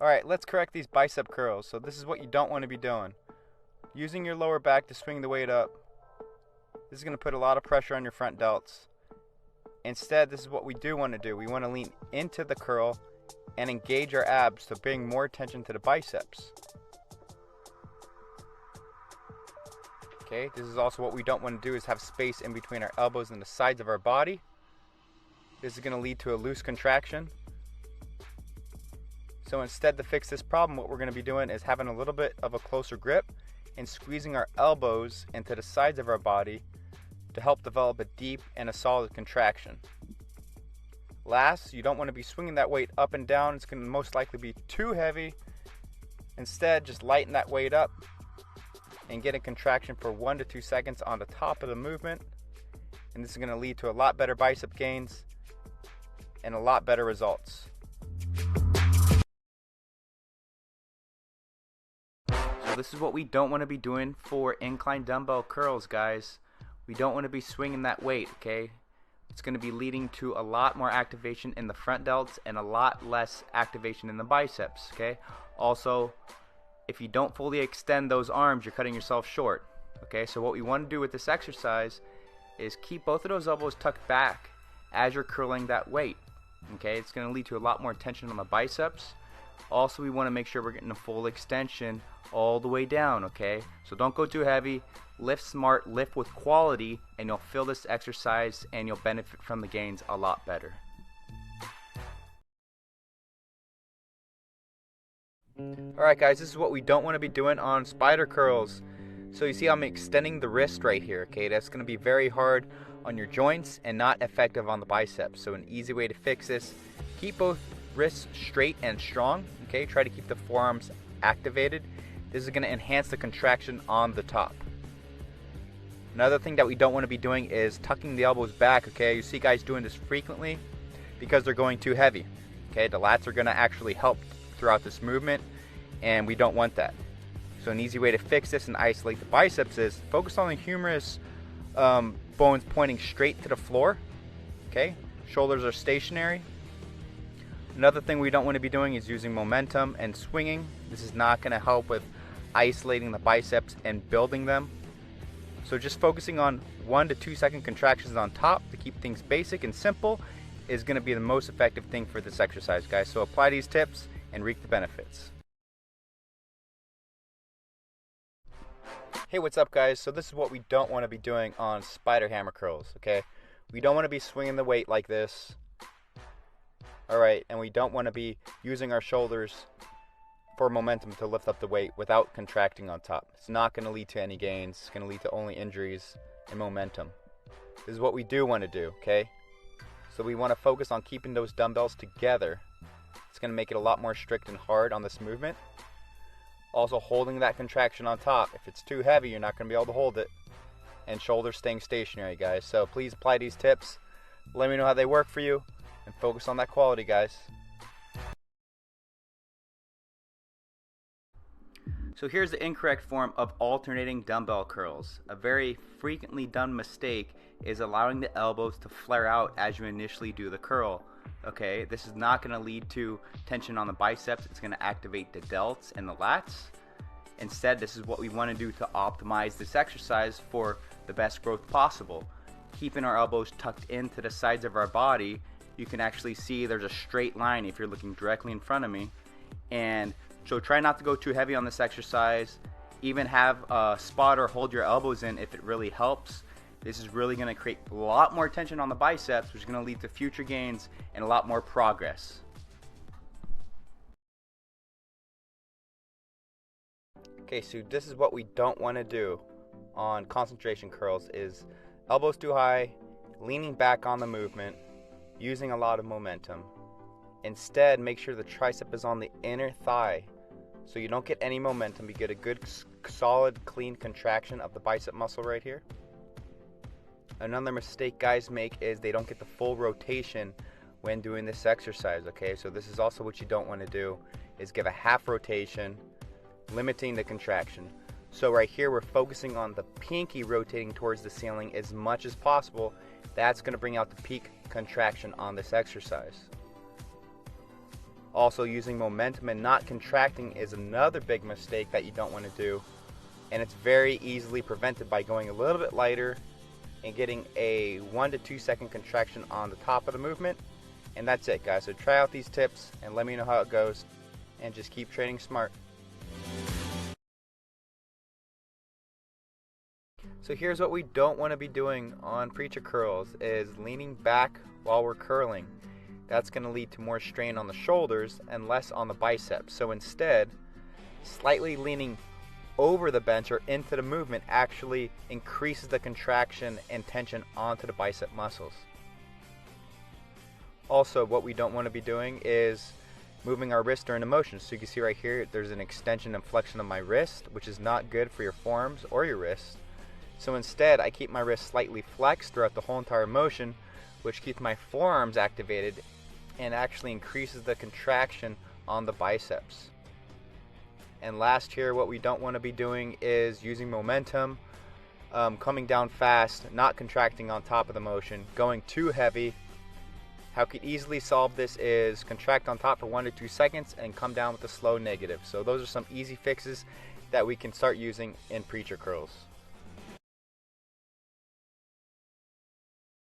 Alright, let's correct these bicep curls. So this is what you don't want to be doing. Using your lower back to swing the weight up. This is going to put a lot of pressure on your front delts. Instead, this is what we do want to do. We want to lean into the curl and engage our abs to bring more attention to the biceps. Okay, this is also what we don't want to do, is have space in between our elbows and the sides of our body. This is going to lead to a loose contraction. So instead, to fix this problem, what we're going to be doing is having a little bit of a closer grip and squeezing our elbows into the sides of our body to help develop a deep and a solid contraction. Last, you don't want to be swinging that weight up and down. It's going to most likely be too heavy. Instead, just lighten that weight up and get a contraction for 1 to 2 seconds on the top of the movement. And this is going to lead to a lot better bicep gains and a lot better results. So this is what we don't want to be doing for incline dumbbell curls, guys. We don't want to be swinging that weight, okay? It's going to be leading to a lot more activation in the front delts and a lot less activation in the biceps, okay? Also, if you don't fully extend those arms, you're cutting yourself short, okay? So what we want to do with this exercise is keep both of those elbows tucked back as you're curling that weight, okay? It's going to lead to a lot more tension on the biceps. Also, we want to make sure we're getting a full extension all the way down, okay? So don't go too heavy. Lift smart, lift with quality, and you'll feel this exercise and you'll benefit from the gains a lot better. Alright guys, this is what we don't want to be doing on spider curls. So you see I'm extending the wrist right here, okay? That's going to be very hard on your joints and not effective on the biceps. So an easy way to fix this, keep both wrists straight and strong, okay? Try to keep the forearms activated. This is going to enhance the contraction on the top. Another thing that we don't want to be doing is tucking the elbows back, okay? You see guys doing this frequently because they're going too heavy, okay? The lats are going to actually help throughout this movement, and we don't want that. So an easy way to fix this and isolate the biceps is focus on the humerus bones pointing straight to the floor, okay? Shoulders are stationary. Another thing we don't want to be doing is using momentum and swinging. This is not going to help with isolating the biceps and building them. So just focusing on 1 to 2 second contractions on top to keep things basic and simple is going to be the most effective thing for this exercise, guys. So apply these tips and reap the benefits. Hey, what's up guys? So this is what we don't want to be doing on spider hammer curls, okay? We don't want to be swinging the weight like this. Alright, and we don't want to be using our shoulders for momentum to lift up the weight without contracting on top. It's not going to lead to any gains. It's going to lead to only injuries and momentum. This is what we do want to do, okay? So we want to focus on keeping those dumbbells together. It's going to make it a lot more strict and hard on this movement. Also holding that contraction on top. If it's too heavy, you're not going to be able to hold it. And shoulders staying stationary, guys. So please apply these tips. Let me know how they work for you. And focus on that quality, guys. So here's the incorrect form of alternating dumbbell curls. A very frequently done mistake is allowing the elbows to flare out as you initially do the curl. Okay, this is not going to lead to tension on the biceps. It's going to activate the delts and the lats. Instead, this is what we want to do to optimize this exercise for the best growth possible. Keeping our elbows tucked into the sides of our body, you can actually see there's a straight line if you're looking directly in front of me. And so try not to go too heavy on this exercise. Even have a spotter hold your elbows in if it really helps. This is really going to create a lot more tension on the biceps, which is going to lead to future gains and a lot more progress. Okay, so this is what we don't want to do on concentration curls is elbows too high, leaning back on the movement, using a lot of momentum. Instead, make sure the tricep is on the inner thigh so you don't get any momentum. You get a good, solid, clean contraction of the bicep muscle right here. Another mistake guys make is they don't get the full rotation when doing this exercise, okay? So this is also what you don't want to do, is give a half rotation, limiting the contraction. So right here we're focusing on the pinky rotating towards the ceiling as much as possible. That's going to bring out the peak contraction on this exercise. Also, using momentum and not contracting is another big mistake that you don't want to do. And it's very easily prevented by going a little bit lighter and getting a 1 to 2 second contraction on the top of the movement. And that's it, guys. So try out these tips and let me know how it goes. And just keep training smart. So here's what we don't want to be doing on preacher curls is leaning back while we're curling. That's going to lead to more strain on the shoulders and less on the biceps. So instead, slightly leaning over the bench or into the movement actually increases the contraction and tension onto the bicep muscles. Also, what we don't want to be doing is moving our wrist during the motion. So you can see right here, there's an extension and flexion of my wrist, which is not good for your forearms or your wrist. So instead, I keep my wrist slightly flexed throughout the whole entire motion, which keeps my forearms activated and actually increases the contraction on the biceps. And last here, what we don't want to be doing is using momentum, coming down fast, not contracting on top of the motion, going too heavy. How we can easily solve this is contract on top for 1 to 2 seconds and come down with a slow negative. So those are some easy fixes that we can start using in preacher curls.